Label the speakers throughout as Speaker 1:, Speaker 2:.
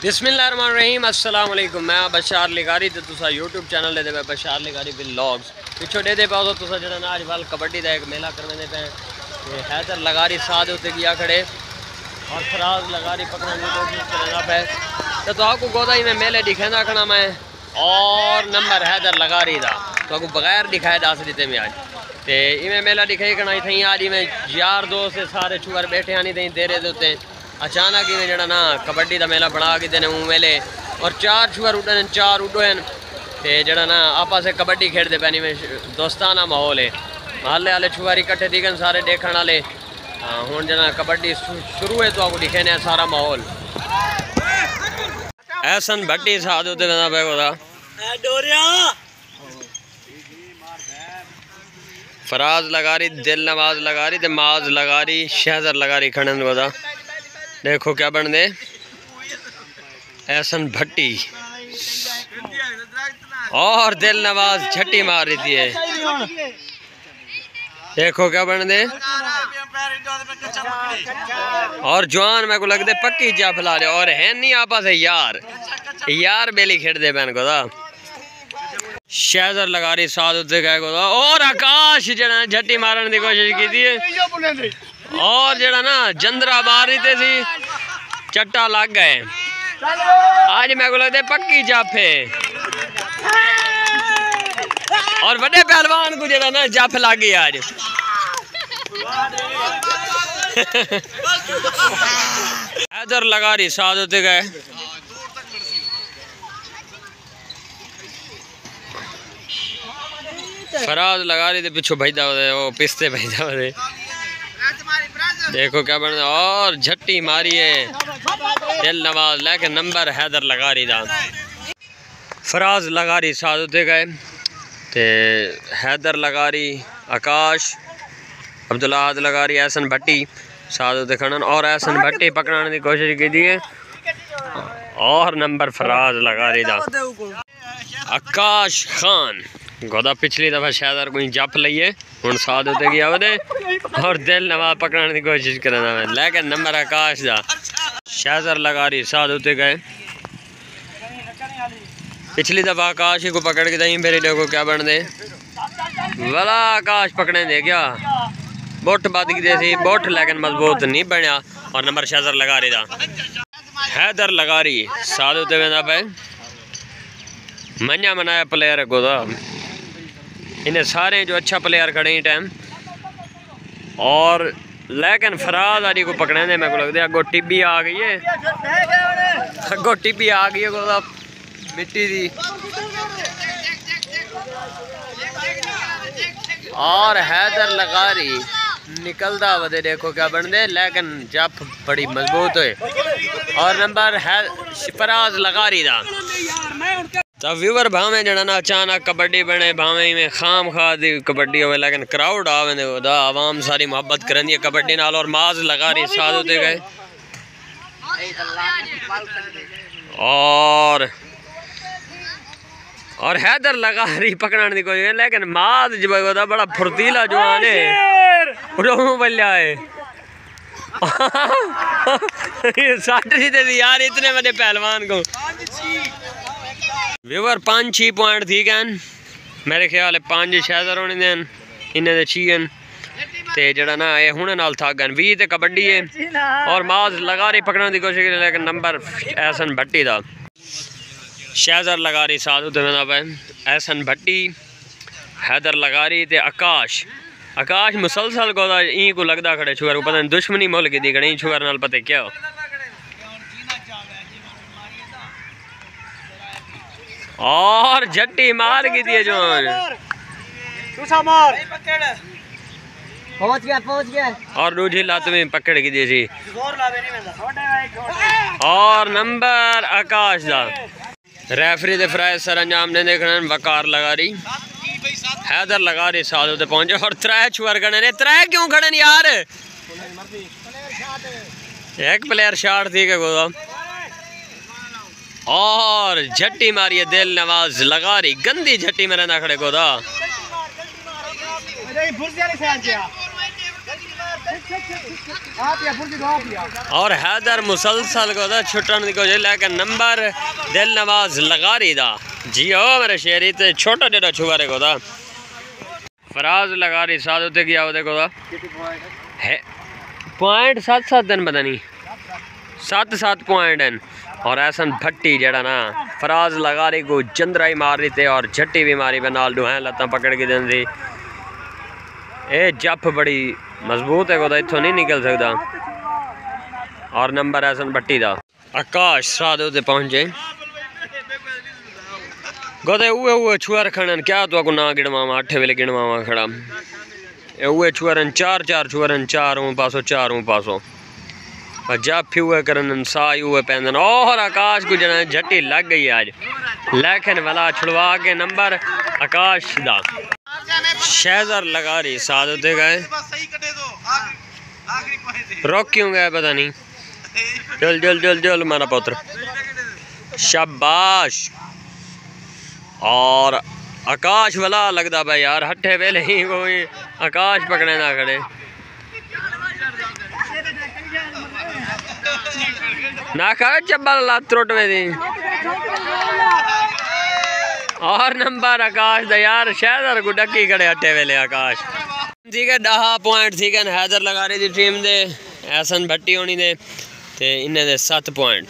Speaker 1: बिस्मिल्लाहिर्रहमानिर्रहीम अस्सलाम वालेकुम। मैं बशार लिगारी तो तुसा यूट्यूब चैनल दे बशार लिगारी व्लॉग्स पिछो दे पाओ तो तुसा जरा ना अजकल कबड्डी का एक मेला करवाने पे हैदर लगारी साथ उत्ते गया खड़े और फराज लगारी पकड़ने की कोशिश करना पे तो आपको गोदा ही में मेले दिखाना खड़ा मैं और नंबर हैदर लगारी का तो आपको बगैर दिखाए दस देते मैं आज तो इवें मेला दिखाई करना थी आज इवें यार दोस्त सारे छुअर बैठे आनी थी देरे देते अचानक इवें जरा ना कबड्डी का मेला बना के देने मेले और चार छुअर उड़न चार उडोन तो जरा ना आपस से कबड्डी खेलते पे में दोस्ताना माहौल है महल्ले वाले छुअर इकट्ठे दिखन सारे देखने वाले हूँ जना कबड्डी शुरू है तो आपको दिखे ने सारा माहौल ऐसन भट्टी साथ होते पे फराज लगारी दिल नवाज लगारी ते माज लगारी शहजर लगारी खड़न गोदा देखो क्या बन दे ऐसन भट्टी और दिल नवाज झट्टी मार रही थी है देखो क्या बन दे और जवान मेरे को लगते पक्की जा फैला रहे और है नहीं आपस है यार बेली खेड़ दे बैन गोदा शहजर लगारी साथ उत्ते गए गोदा और आकाश जड़ा झट्टी मारने की कोशिश की थी और जड़ा ना जंदरा मार रही थी चट्टा लग गए आज मेरे को लगता है पक्की जाफे और बड़े पहलवान को जड़ा ना जाफ लग गई आज हैदर लगारी साथ होते गए फराज लगारी थे पिछू भेजा वो पिस्ते भेजा देखो क्या बन और झट्टी मारी है दिल नवाज लेकिन नंबर हैदर लगारी दा फराज लगारी साथ होते गए ते हैदर लगारी आकाश अब्दुल्लाह लगारी एहसन भट्टी साथ होते खड़न और एहसन भट्टी पकड़ने की कोशिश की थी और नंबर फराज लगारी दा आकाश खान गोदा पिछली दफा शायद कोई जप लीए हूँ साथ होते गया और दिल नवाज पकड़ने की कोशिश करना मैं लेकिन नंबर आकाश दा शहजर लगारी साथ होते गए पिछली दफा आकाश ही को पकड़ के दही मेरे देखो क्या बन दे वाला आकाश पकड़ने दे गया बोट बद गई थी बोट लेकिन मजबूत नहीं बनया और नंबर शहजर लगारी दा हैदर लगारी साथ होते वेंदा पे मन्या मनाया प्लेयर है गोदा इन्हें सारे जो अच्छा प्लेयर खड़े हैं टाइम और लेकिन फराज आदि को पकड़ने मेरे को लगता है अगो टिब्बी आ गई है अगो टिब्बी आ गई है गोदा मिट्टी दी और हैदर लगारी निकलता वधे देखो क्या बन दे लेकिन जप बड़ी मजबूत है और नंबर है फराज लगारी दा तो व्यूवर भावे जड़ा ना अचानक कबड्डी बने भावे में खाम खा दी कबड्डी हो लेकिन क्राउड आवे आवाम सारी मोहब्बत करनी है कबड्डी नाल और माज लगा रही साथ होते गए और हैदर लगा रही पकड़ने की कोशिश लेकिन माज जो बड़ा फुर्तीला जवान है बल्ला है यार इतने बड़े पहलवान को व्यूवर 5-6 पॉइंट थी कैन मेरे ख्याल है 5 शहजर होने देन इन्हें 6 ते जड़ा ना ये हुणे नाल था गन 20 ते कबड्डी है और माज लगा रही पकड़ने की कोशिश की लेकिन नंबर एहसन भट्टी दा शहजर लगा रही साथ होते पे एहसन भट्टी हैदर लगारी ते आकाश मुसलसल को ई को लगता खड़े छुअर को पता नहीं दुश्मनी मुल्क दी खड़े छुअर नाल पता क्या और झट्टी मार की थी जो पहुंच गया और दूसरी लात में पकड़ की थी और नंबर आकाश दा रेफरी दे फराइज सर अंजाम ने देखना वकार लगा रही हैदर लगा रही साथ होते पहुंचे और 3 छुअर खड़े ने 3 क्यों खड़े यार एक प्लेयर शॉट थी के गोदा और झट्टी मारी है दिल नवाज लगा रही गंदी झट्टी में रहना खड़े गोदा और हैदर मुसलसल को छुटन की कोशिश लेकिन नंबर दिल नवाज लगारी दा जी ओ मेरे शेरी ते छोटा जेड़ा छुआरे को फराज लगारी साथ होते गया वो देखो है पॉइंट 7-7 दिन पता नहीं 7-7 पॉइंट हैं। और ऐसन भट्टी जड़ा ना फराज लगारी को चंद्रा ही मार रही थे और झट्टी भी मारी पे नाल डूहें लत्ता पकड़ के दिन दी ए जप बड़ी मजबूत है को इथों नहीं निकल सकता। और नंबर ऐसन भट्टी दा आकाश साध होते पहुंचे गोदे उए छुआर खड़न क्या तो को ना गिणवावा 8 वेले गिणवावा खड़ा ए उए छुआरन 4 छुआरन 4 पासों जब फिर हुए करन साई हुए पैंदन और आकाश को जना झट्टी लग गई आज लेकिन वाला छुड़वा के नंबर आकाश दा शहजर लगा रही साथ होते गए रोक क्यों गए पता नहीं। जल जल जल जल मारा पुत्र शाबाश। और आकाश वाला लगता भाई यार हट्ठे वेले ही कोई आकाश पकड़े ना खड़े ना कर चब्बल लात रोटवे दी। और नंबर आकाश दा यार शहजर को डकी खड़े हट्टे वेले आकाश ठीक है 10 पॉइंट ठीक है हैदर लगा रही थी टीम दे ऐसन भट्टी होनी दे ते इन्हें दे 7 पॉइंट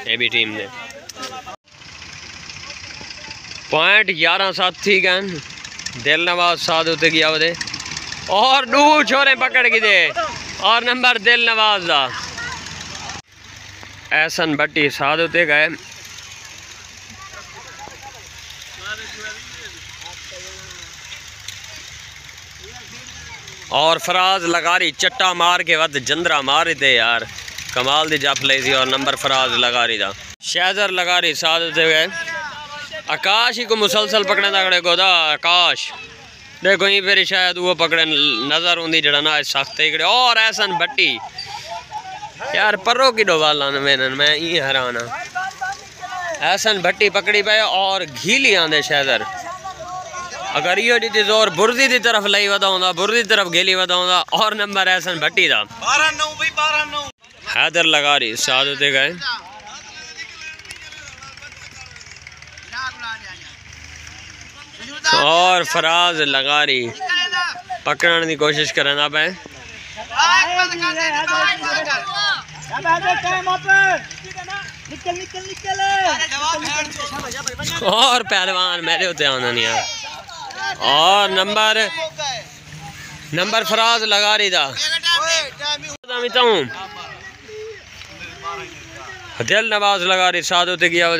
Speaker 1: ये भी टीम दे पॉइंट 11-7 ठीक है दिल नवाज साथ होते गया वो और 2 छोरे पकड़ के दे और नंबर दिल नवाज दा ऐसन भट्टी साथ होते गए और फराज लगारी चट्टा मार के वत जंदरा मार रही थे यार कमाल दी जप ली थी। और नंबर फराज लगारी दा शहजर लगारी साथ होते गए आकाश ही को मुसलसल पकड़े था खड़े गोदा आकाश देखो ही फिर शायद वो पकड़े नजर होंगी जड़ा ना सख्त ही और ऐसन भट्टी यार परो की डोवाला मैं ये हराना ऐसन भट्टी पकड़ी पे और घीली आंदे शहजर अगर यो दी जोर बुर्दी दी तरफ लई वदा बुर्दी तरफ गेली वदा और नंबर ऐसन भट्टी दा
Speaker 2: 12-9 भाई 12-9
Speaker 1: हैदर लगारी साथ होते गए और फराज लगारी पकड़ने की कोशिश करना पे और पहलवान मेरे होते आना नहीं यार। और नंबर फराज लगा रही था दिल नवाज लगा रही साथ होते गया वो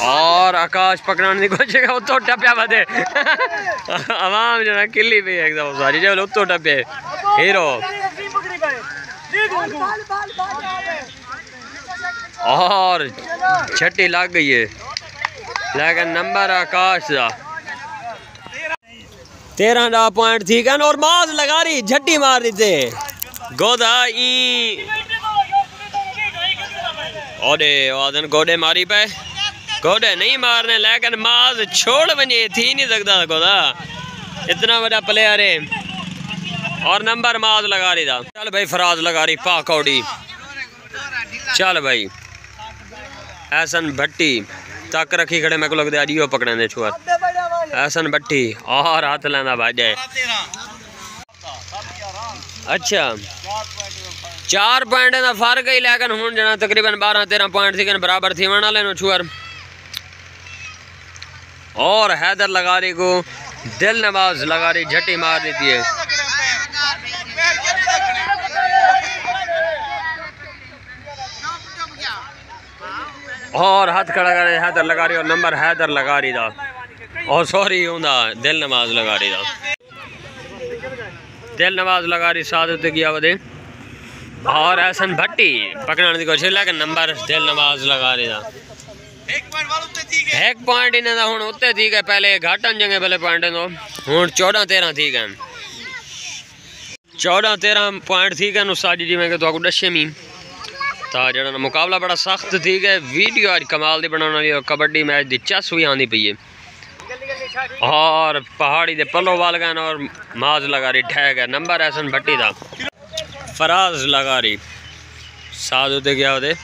Speaker 1: और आकाश पकड़ाने की कोशिश उतो टप्या बदे आवाम जना किली पे एकदम सारी जब उतो टप्पे हीरो और छट्टी लग गई है लेकिन नंबर आकाश का 13 पॉइंट थी कन और माज लगा रही झट्टी मार रही थे गोदा ई ओडे वादन गोडे मारी पे गोडे नहीं मारने लेकिन माज छोड़ बने थी नहीं सकता गोदा इतना बड़ा प्लेयर है। और नंबर माज लगा रही था चल भाई फराज लगा रही पा कौड़ी चल भाई ऐसन भट्टी तक रखी खड़े मेरे को लगता है अडियो पकड़े दे छुआर ऐसन भट्टी और हाथ लेना भाई जाए अच्छा 4 पॉइंट का फर्क ही लेकिन हूँ जना तकरीबन 12-13 पॉइंट थी बराबर थी वरना लेनो छुआर। और हैदर लगारी को दिल नवाज लगारी झट्टी मार देती है और हाथ खड़ा कर हैदर लगारी और नंबर हैदर लगारी दा और सॉरी होंदा दिल नवाज लगारी दा दिल नवाज लगारी साथ होते गया वदे और ऐसन भट्टी पकड़ने की कोशिश लेकिन नंबर दिल नवाज लगारी दा 1 पॉइंट इन्हें दा हुण उत्ते ठीक है पहले घाटन जंगे पहले पॉइंट दो हुण 14-13 ठीक है 14-13 पॉइंट ठीक है साजी जी मैं तो दशे मी तो जरा मुकाबला बड़ा सख्त ठीक है वीडियो आज कमाल दी बनाने वाली और कबड्डी मैच दी चस भी आनी पई है और पहाड़ी दे पलो वाल गए और माज लगारी ठहर गया। नंबर ऐसन भट्टी था। फराज लगारी साध होते गया होते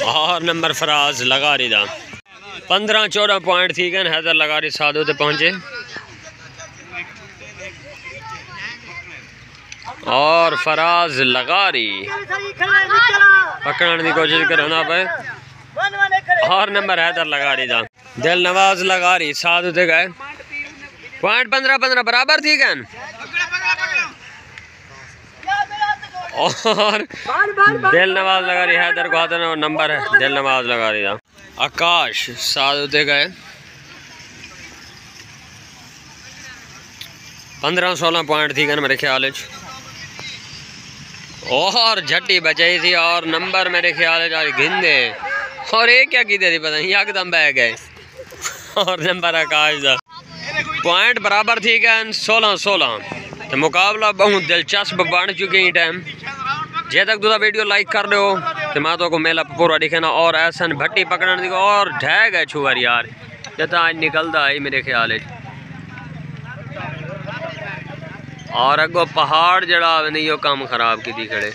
Speaker 1: और नंबर फराज लगारी था। 15-14 पॉइंट थी गए। हैदर लगारी साधु ते पहुंचे और फराज लगारी पकड़ने की कोशिश करना पे और नंबर हैदर लगारी था। दिल नवाज लगारी साधु ते गए। पॉइंट 15-15 बराबर थी गए और दिल नवाज लगारी हैदर को हाथ और नंबर है दिल नवाज लगारी था। आकाश साधु ते गए। 15-16 पॉइंट थी गए मेरे ख्याल और झट्टी बचाई थी और नंबर मेरे ख्याल गिंदे और एक क्या की थी पता नहीं एकदम बह गए और नंबर आकाश था। पॉइंट बराबर थी गए 16-16 तो मुकाबला बहुत दिलचस्प बन चुके हैं टाइम। जे तक तुझा वीडियो लाइक कर रहे हो तो मैं तो को मेला पूरा दिखाना और ऐसा भट्टी पकड़ने दी और ढह गए छुअर यार जता आज निकलता है मेरे ख्याल और अगो पहाड़ जड़ा नहीं यो काम खराब की थी खड़े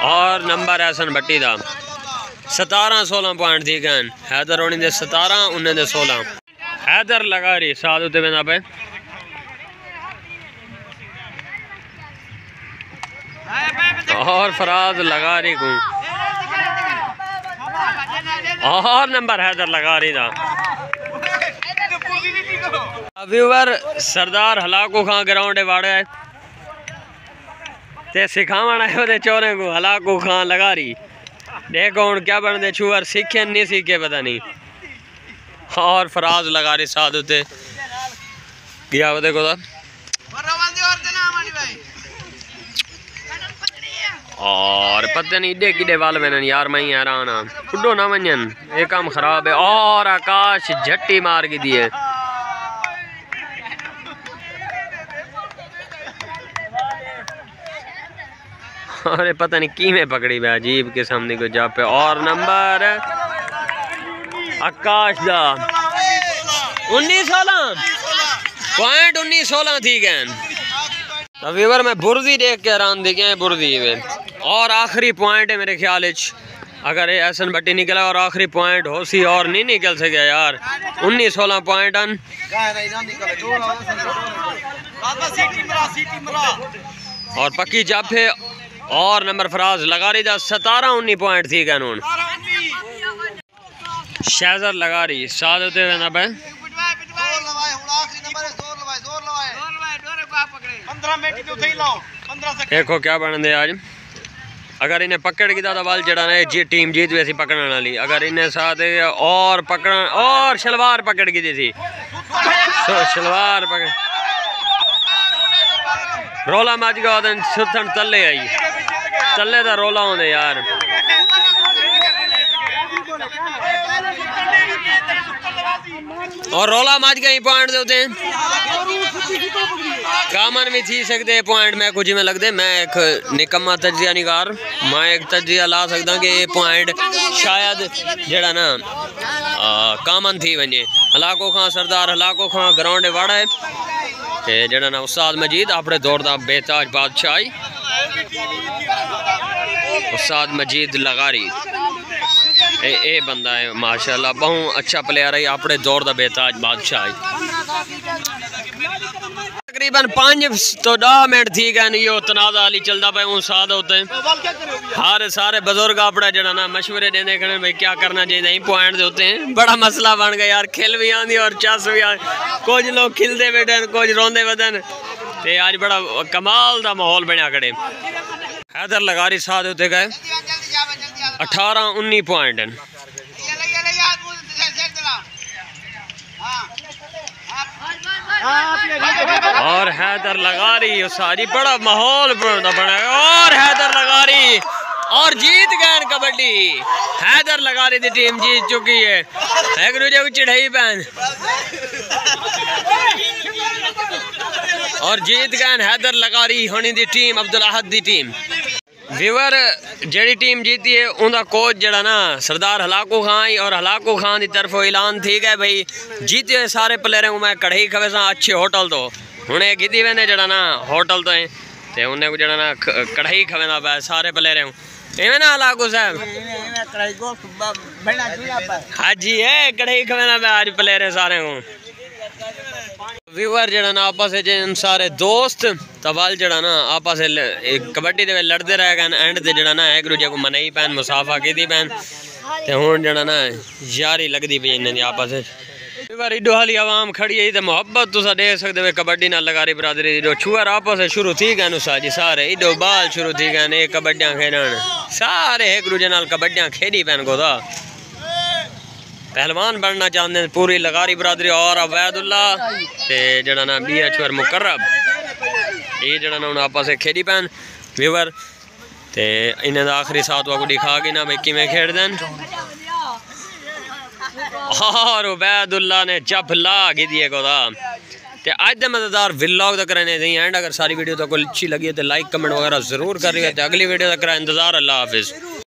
Speaker 1: और नंबर ऐसन भट्टी था। 17-16 पॉइंट थी गए। हैदर होनी दे 17 उन्हें दे 16। हैदर लगा रही साधु ते बिना पे और फराज लगा रही को और नंबर हैदर लगा रही था। व्यूवर सरदार हलाको खां ग्राउंड वाड़े ते सिखावन आयो ते चोरे को हलाको खां लगा रही देखो हूँ क्या बनते छुअर सीखे नहीं सीखे पता नहीं और फराज लगा रही साधु ते गया देखो और पता नहीं इडे किडे वाल बनन यार मैं हैरान हाँ बुढ़ो ना वजन ये काम खराब है। और आकाश झट्टी मार की दिए अरे पता नहीं की में पकड़ी भाई अजीब के सामने को जा पे और नंबर आकाश दा 19-16 पॉइंट 19-16 थी गए। तो व्यूवर मैं बुर्जी देख के हैरान दिखे हैं बुर्जी में और आखिरी पॉइंट है मेरे ख्याल अगर ये ऐसन भट्टी निकला और आखिरी पॉइंट हो सी और नहीं निकल सके यार 19-16 पॉइंट और पक्की जाफे और नंबर फराज लगा रही था। 17-19 पॉइंट थी कानून शहजर लगा रही साथ होते हुए ना पे देखो क्या बन दे आज अगर इन्हें पकड़ की तो वाल जड़ा ना जी टीम जीत वैसी पकड़ने वाली अगर इन्हें साथ और पकड़ और शलवार पकड़ की थी शलवार पकड़ रोला मच गया सुथन तले आई तले का रोला होंगे यार और रोला मच गई पॉइंट देते हैं कामन भी थी सकते पॉइंट मैं कुछ में लगते मैं एक निकम्मा तजिया निकार मैं एक तजिया ला सकता कि ये पॉइंट शायद जड़ा ना कामन थी वजे हलाको खां सरदार हलाको खां ग्राउंड वाड़ा है ते जड़ा ना उस्ताद मजीद अपने दौर का बेताज बादशाही उस्ताद मजीद लगारी ए बंदा है माशाल्लाह बहुत अच्छा प्लेयर है अपने दौर का बेताज बादशाह तकरीबन 5 तो 10 मिनट थी गए यो तनाज़ा अली चलता पे उन साथ होते हर सारे बुजुर्ग अपना जरा ना मशवरे देने खड़े भाई क्या करना चाहिए पॉइंट होते हैं बड़ा मसला बन गया यार खिल भी आती और चस भी आ कुछ लोग खिलते बैठे कुछ रोंदे बदन ते आज बड़ा कमाल का माहौल बनया खड़े हैदर लगारी साथ होते गए 18-19 पॉइंट और हैदर लगा रही सारी बड़ा माहौल बना और हैदर लगा रही और जीत गए कबड्डी हैदर लगा रही थी टीम जीत चुकी है एक दूजे को चिढ़ाई बहन और जीत गए हैदर लगारी होनी दी टीम, अब्दुल अहद दी टीम। व्यूअर जी टीम जीती है उनका कोच जड़ा ना सरदार हलाकू खान ही, और हलाकू खान की तरफ ऐलान थी गए भाई जीते हुए सारे प्लेयर को मैं कढ़ाई खवे सा अच्छे होटल तो हूँ गिदी वेंदे जड़ा ना होटल तो ते उन्हें को जड़ा ना कढ़ाई खवेंदा पै सारे प्लेयर इवें ना हलाकू साहब हाँ जी है कढ़ाई खवेंदा पै आज प्लेयर सारे को। व्यूअर जड़ा ना आपस में सारे दोस्त तवाल जड़ा ना आपस कबड्डी दे लड़ते रह गए एंड ते जड़ा ना एक दूजे को मनाई पैन मुसाफा की पैन ते हुण जड़ा ना यारी लगती पई इन्हां दी आपस में। व्यूअर इडो हाली आवाम खड़ी है ते मोहब्बत तुसा देख सकदे हो कबड्डी नाल लगारी बरादरी इडो छुअर आपस शुरू थी गए जी सारे इडो बाल शुरू थी गए कबड्डियां खेडण सारे एक दूजे नाल कबड्डियां खेडी पैन को था पहलवान बनना चाहते हैं पूरी लगारी बरादरी और अवैदुल्ला ते जड़ा ना बी एच मुकर्रब ये जड़ा ना आपस से खेडी पैन। व्यूअर ते इन्हें आखिरी साथ को दिखा के ना भाई किमें खेड देन और अवैदुल्ला ने जब ला की दिए को था ते आज दे मजेदार व्लॉग तक रहने दी एंड अगर सारी वीडियो तो कोई अच्छी लगी है तो लाइक कमेंट वगैरह जरूर करिए। अगली वीडियो तक इंतजार। अल्लाह हाफिज़।